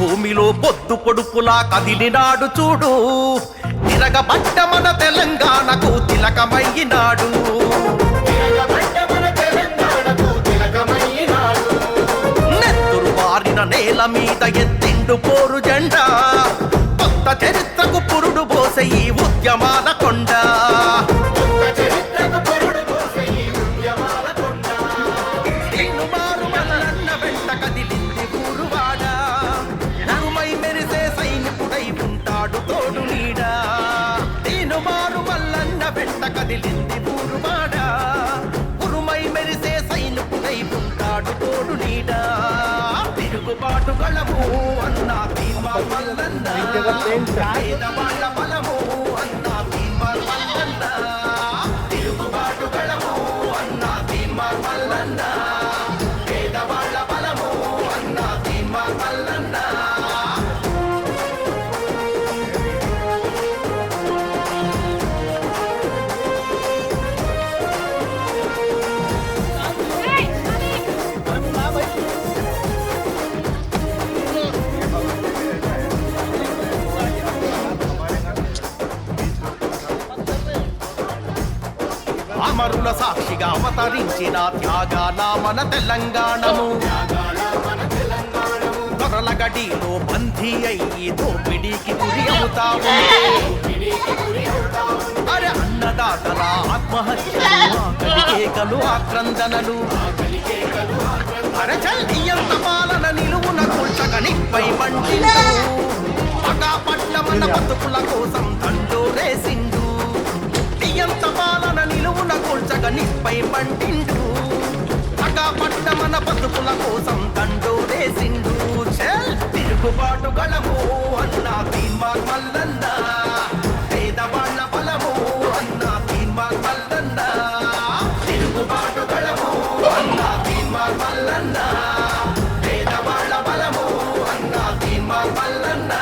భూమిలో పొద్దు పొడుపులా కదిలినాడు చూడు, తిరగబడ్డ మన తెలంగాణకు తిలకమయ్యినాడు. నెత్తురు బారిన నేల మీద ఎత్తిండు పోరు జెండా, కొత్త చరిత్రకు పురుడు పోసే ఈ ఉద్యమాల కొండ. కదిలింది ఊరువాడ, ఉరుమై మెరిసే సైనికుడై ఉంటాడు తోడు నీడా. తిరుగుబాటు గళము అన్నా తీర్మార్ మల్లన్న, పేదవాళ్ళ బలము అన్నా తీర్మార్ మల్లన్న. తిరుగుబాటు గళము అన్నా తీర్మార్ మల్లన్న, పేదవాళ్ళ బలము అన్నా తీర్మార్ మల్లన్న. అమరుల సాక్షిగా అవతరించిన త్యాగాల మన తెలంగాణము, దొరల గడిలో బందీ అయ్యి దోపిడీకి గురి అవుతాము. అరే అన్నదాతల ఆత్మహత్యలు, ఆకలికేకలు, ఆక్రందనలు, అరే చల్లియంత పాలన నిలువున కూల్చగనిపై మంటిండు. పగా పట్ల మన బతుకుల కోసం దండోరేసిండు, ఎంత పాలన నిలువున కూల్చగనిపై మంటిండు. పగా పట్ల మన బతుకుల కోసం దండోరేసిండు. తిరుగుబాటు గళము అన్నా తీర్మార్ మల్లన్న, పేదవాళ్ళ బలము అన్నా తీర్మార్ మల్లన్న. తిరుగుబాటు గళము అన్నా తీర్మార్ మల్లన్న, పేదవాళ్ళ బలము అన్నా తీర్మార్ మల్లన్న.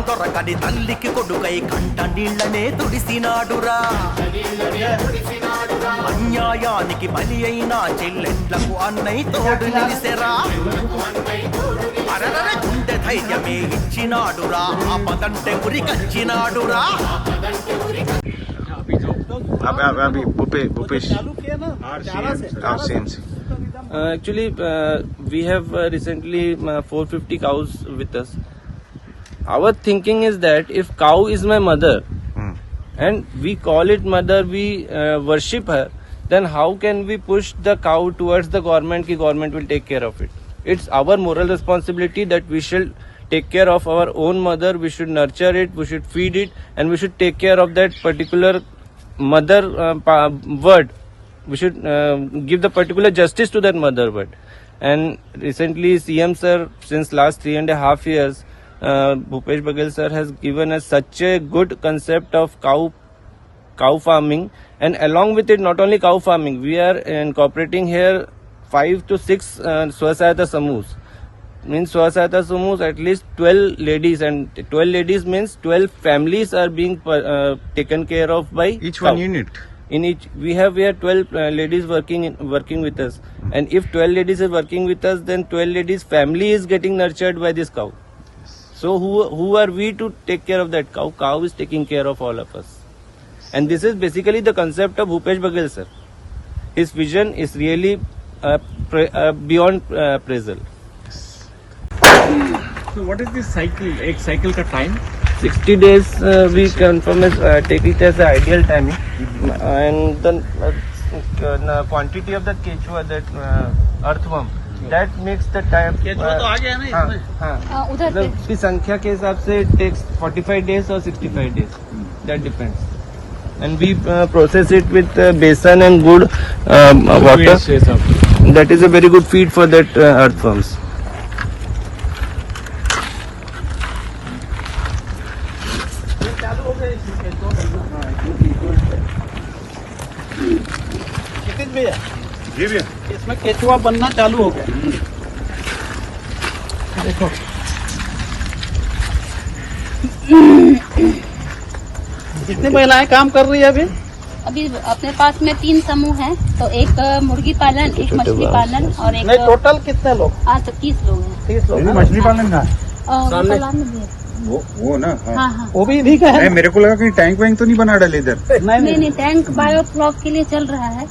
దొరకని తల్లికి కొడుకై కంట నీళ్లనే తుడిసినాడురా, అన్యాయానికి బలి అయిన చెల్లెండ్లకు అన్నయ్య తోడు నిలిసెరా. అరరర గుండె ధైర్యమే ఇచ్చినాడురా, ఆపదంటే ఉరికచ్చినాడురా. Actually, we have recently 450 cows with us. Our thinking is that if cow is my mother and we call it mother, we worship her, then how can we push the cow towards the government ki government will take care of it? It's our moral responsibility that we should take care of our own mother, we should nurture it, we should feed it, and we should take care of that particular mother word. We should give the particular justice to that mother word. And recently CM sir, since last 3.5 years, Bhupesh Baghel sir has given us such a good concept of cow farming, and along with it not only cow farming, we are incorporating here 5 to 6 Swasahayata Samoos. Means Swasahayata Samoos, at least 12 ladies, and 12 ladies means 12 families are being taken care of by each cow. One unit. In each we have here 12 ladies working with us, and if 12 ladies are working with us, then 12 ladies family is getting nurtured by this cow. So who are we to take care of that cow? Cow is taking care of all of us. And this is basically the concept of Bhupesh Baghel sir. His vision is really beyond appraisal. So what is this cycle? एक cycle का time? 60 days we confirm as take it as the ideal timing, and the quantity of the Quechua, that earthworm, that makes the time. केचुआ तो आ गया ना इसमें? हाँ, उधर पे उसकी संख्या के हिसाब से it takes 45 days or 65 days. That depends. And we process it with besan and good water. That is a very good feed for that earthworms. जी भैया इसमें केचुआ बनना चालू हो गया। देखो कितनी महिलाएं काम कर रही है अभी? अभी अपने पास में 3 समूह हैं, तो एक मुर्गी पालन, एक मछली पालन और एक नहीं, टोटल कितने लोग? आज तक 30 लोग हैं। 30 लोग। मछली पालन का और तालाब में भी है। वो ना हाँ हाँ। वो भी इन्हीं का है? नहीं, मेरे को लगा कि टैंक वैंक तो नहीं बना डाले इधर। नहीं नहीं, टैंक बायोफ्लॉक के लिए चल रहा है।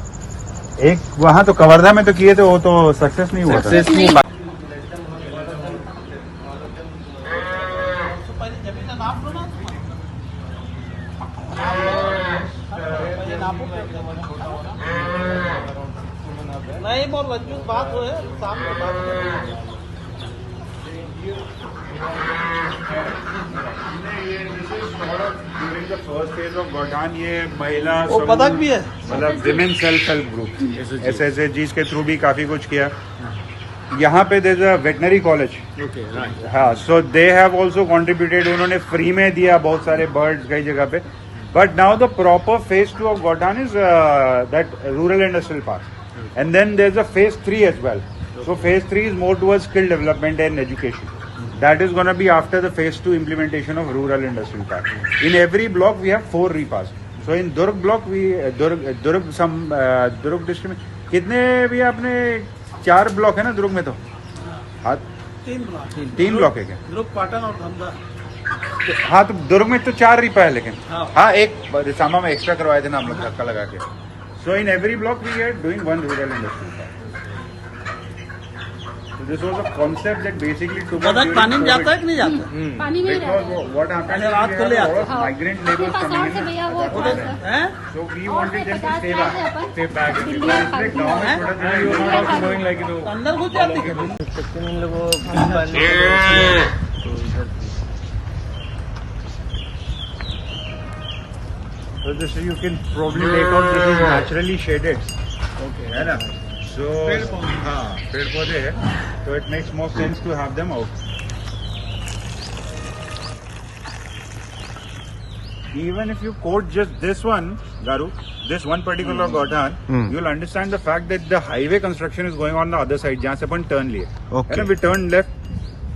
एक वहाँ तो कवर्धा में तो किए थे, वो तो सक्सेस नहीं हुआ था। सक्सेस नहीं नहीं बोल रज्जू बात हो है सामने बात ये महिला वो पदक भी है। मतलब women self help group SSG के थ्रू भी काफी कुछ किया। यहाँ पे there is a veterinary college, हाँ, so they have also contributed. उन्होंने फ्री में दिया बहुत सारे बर्ड्स कई जगह पे। But now the proper phase 2 of Gothan is that rural industrial park, and then there is a phase 3 as well. So phase 3 is more towards skill development and education. That is going to be after the phase 2 implementation of rural industrial park. In every block we have 4 repas. So in Durg block we Durg district में कितने भी आपने 4 block है ना दुर्ग में? तो हाँ 3 block है क्या? दुर्ग, पाटन और धमदा। हाँ, तो दुर्ग में तो 4 रिपा है, लेकिन हाँ। हाँ एक रिसामा में एक्स्ट्रा करवाए थे ना हम लोग धक्का लगा के। So in every block we are doing 1 rural industrial park. This was a concept that basically took up पदक during पानी में COVID. जाता है कि नहीं जाता? पानी में ही Because रहता है। what happened is रात we को have ले a आते lot of हाँ। migrant आपके laborers पास coming और से in. भैया वो at that थोड़ा time. सा। हैं? So we और wanted से them to 50 stay साल से back. Upon Stay back. Delhi Because में it's like गाँव में थोड़ा सा you are also going like you know. अंदर घुस जाती है। इन लोगों को पालने के लिए तो इधर So this you can probably make out this is naturally shaded. Okay. है ना? So हाँ पेड़ पौधे है, so it makes more sense to have them out. Even if you quote just this one, Garu, this one particular Godhan, you'll understand the fact that the highway construction is going on the other side, जहाँ से अपन turn लिए. Okay. And we turned left.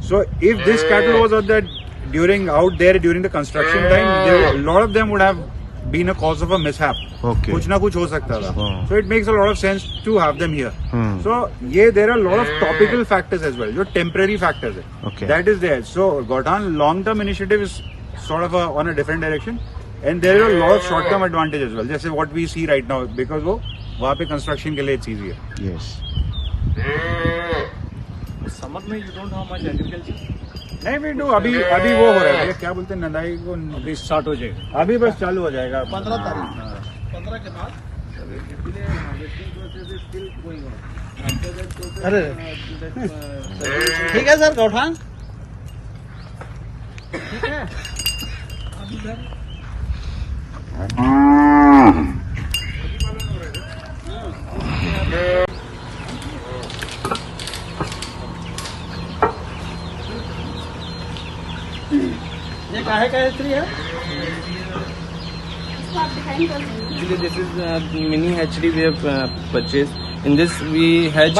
So if this cattle was out there during the construction time, a lot of them would have been a cause of a mishap. Okay. कुछ ना कुछ हो सकता था. Oh. So it makes a lot of sense to have them here. So there are a lot of topical factors as well, जो temporary factors है. Okay. That is there. So Godhan long-term initiative is sort of on a different direction, and there are a lot of short-term advantage as well. जैसे what we see right now, because वो वहाँ पे construction के लिए it's easier. Yes. Summer में you don't have much agriculture. नहीं we do अभी वो हो रहा है, ये क्या बोलते हैं नदाई को अभी स्टार्ट हो जाएगा अभी बस चालू हो जाएगा 15 तारीख 15 के बाद। अरे ठीक है सर गौठान, ठीक है। ये काहे का स्त्री है? इसको आप डिफाइन कर देंगे। Actually, this is mini hatchery we have purchased. In this we hatch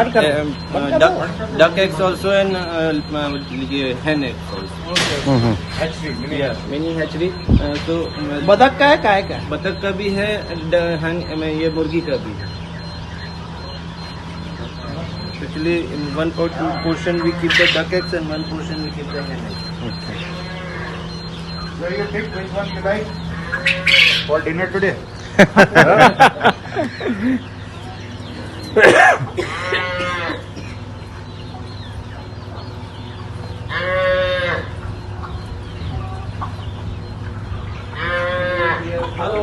duck eggs also and hen eggs also. Yeah, mini hatchery. So बदक का है काहे का है? बतख का भी है, ये मुर्गी का भी है. Actually, in one portion we keep the duck eggs and one portion we keep the hen eggs. So you pick which one you like for dinner today? Hello.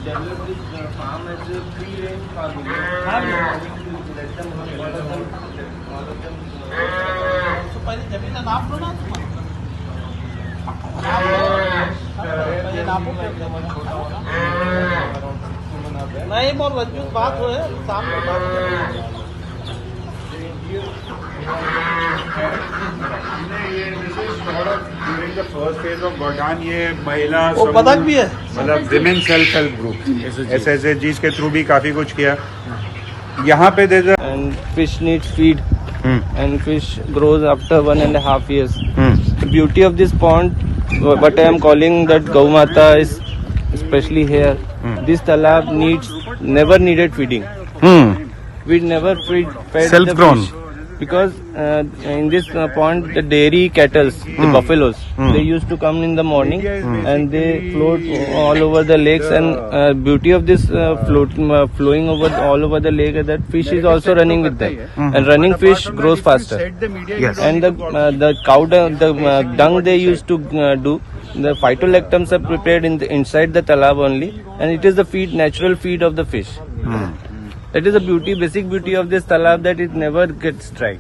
Develop this farm as a free range farming. Let them all of them. तो पहले जमीन का नाप लो ना तुम। ये नापो नहीं बोल रज्जू बात हो है सामने बात। During the first phase of Godhan, ये महिला वो पदक भी है। मतलब women self help group SSG के थ्रू भी काफी कुछ किया. यहाँ पे there And fish needs feed, and fish grows after 1.5 years. The beauty of this pond, what I am calling that Gau Mata is, especially here, this talab never needed feeding. We never fed Self-grown. the fish. Because in this pond, the dairy cattle, the buffaloes, they used to come in the morning and they float all over the lakes. And beauty of this flowing over all over the lake is that fish is also running with them. And running fish grows faster. Yes. And the cow dung, dung they used to do. The phytolactams are prepared inside the talab only, and it is the feed, natural feed of the fish. That is the beauty, basic beauty of this talab, that it never gets dry.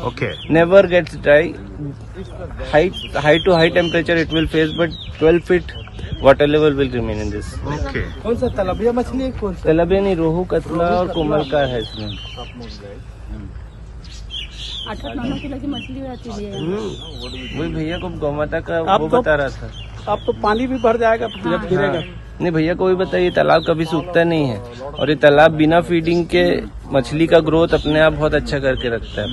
Okay. Never gets dry. High to high temperature it will face, but 12 feet water level will remain in this. Okay. कौन सा तलबिया मछली है कौन सा? तलबिया नहीं, रोहू, कतला और कोमल का है इसमें। 8-9 किलो की मछली रहती है। वही भैया को गौमाता का आप वो तो- बता रहा था। अब तो पानी भी भर जाएगा जब गिरेगा। नहीं भैया को भी बताइए, तालाब कभी सूखता नहीं है, और ये तालाब बिना फीडिंग के मछली का ग्रोथ अपने आप बहुत अच्छा करके रखता है।